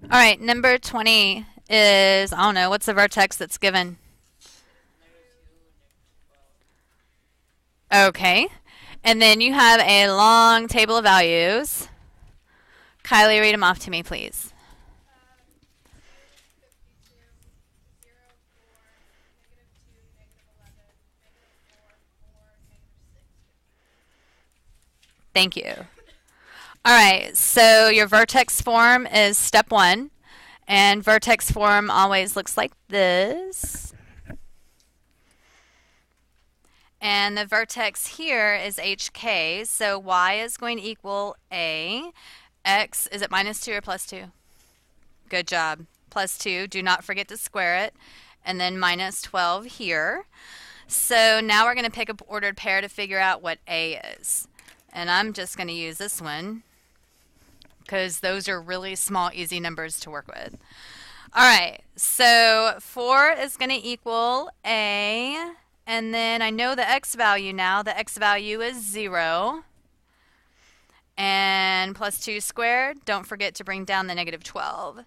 All right, number 20 is, I don't know, what's the vertex that's given? Okay. And then you have a long table of values. Kylie, read them off to me, please. Thank you. All right, so your vertex form is step one, and vertex form always looks like this. And the vertex here is HK, so Y is going to equal A. X, is it minus 2 or plus 2? Good job. Plus 2. Do not forget to square it. And then minus 12 here. So now we're going to pick an ordered pair to figure out what A is. And I'm just going to use this one because those are really small, easy numbers to work with. All right, so 4 is going to equal A. And then I know the x value now. The x value is 0. And plus 2 squared, don't forget to bring down the negative 12. All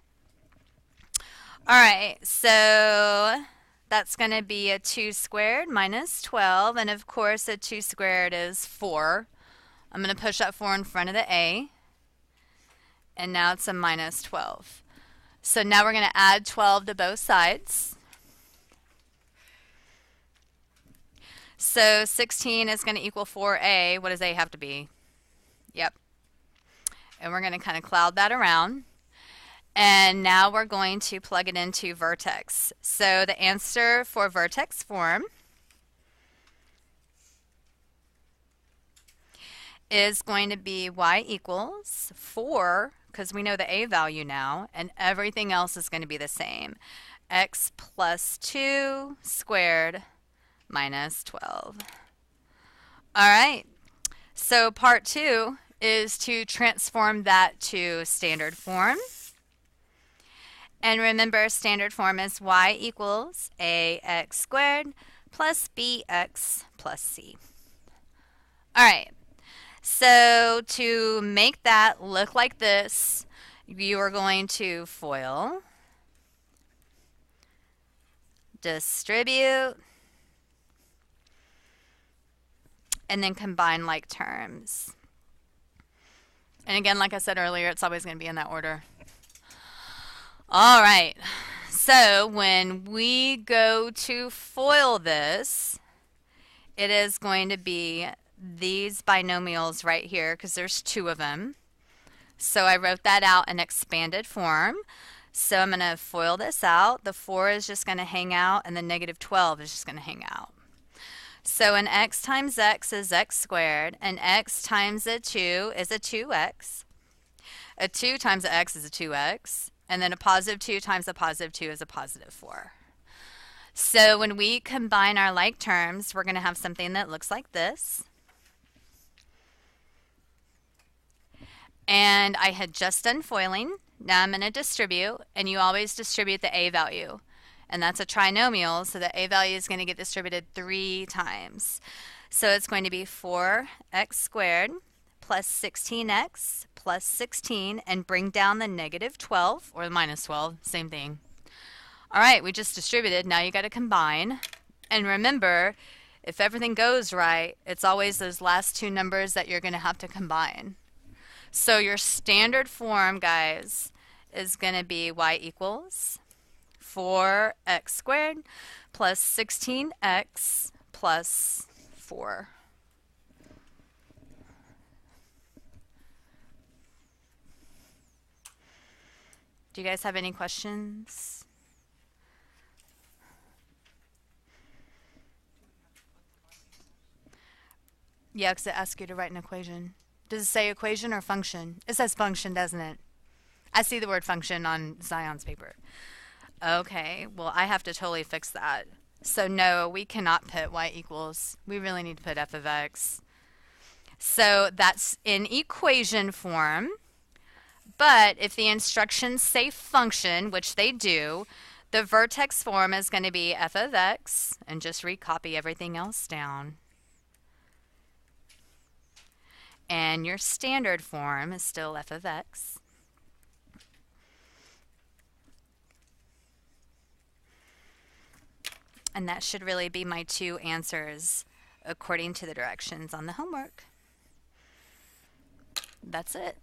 right, so that's going to be a 2 squared minus 12. And of course, a 2 squared is 4. I'm going to push that 4 in front of the A. And now it's a minus 12. So now we're going to add 12 to both sides. So 16 is going to equal 4A. What does A have to be? Yep. And we're going to kind of cloud that around. And now we're going to plug it into vertex. So the answer for vertex form is going to be y equals 4, because we know the a value now, and everything else is going to be the same. X plus 2 squared minus 12. All right, so part 2 is to transform that to standard form. And remember, standard form is y equals ax squared plus bx plus c. All right, so to make that look like this, you are going to FOIL, distribute, and then combine like terms. And again, like I said earlier, it's always going to be in that order. All right, so when we go to FOIL this, it is going to be these binomials right here because there's 2 of them. So I wrote that out in expanded form. So I'm going to FOIL this out. The 4 is just going to hang out and the negative 12 is just going to hang out. So an x times x is x squared, and x times a 2 is a 2x. A 2 times a x is a 2x, and then a positive 2 times a positive 2 is a positive 4. So when we combine our like terms, we're going to have something that looks like this. And I had just done foiling. Now I'm going to distribute, and you always distribute the a value. And that's a trinomial, so the a value is going to get distributed 3 times. So it's going to be 4x squared plus 16x plus 16, and bring down the negative 12, or the minus 12, same thing. All right, we just distributed. Now you got to combine. And remember, if everything goes right, it's always those last 2 numbers that you're going to have to combine. So your standard form, guys, is going to be y equals 4x squared plus 16x plus 4. Do you guys have any questions? Yeah, because it asks you to write an equation. Does it say equation or function? It says function, doesn't it? I see the word function on Zion's paper. Okay, well, I have to totally fix that. So no, we cannot put y equals. We really need to put f of x. So that's in equation form. But if the instructions say function, which they do, the vertex form is going to be f of x, and just recopy everything else down. And your standard form is still f of x. And that should really be my 2 answers according to the directions on the homework. That's it.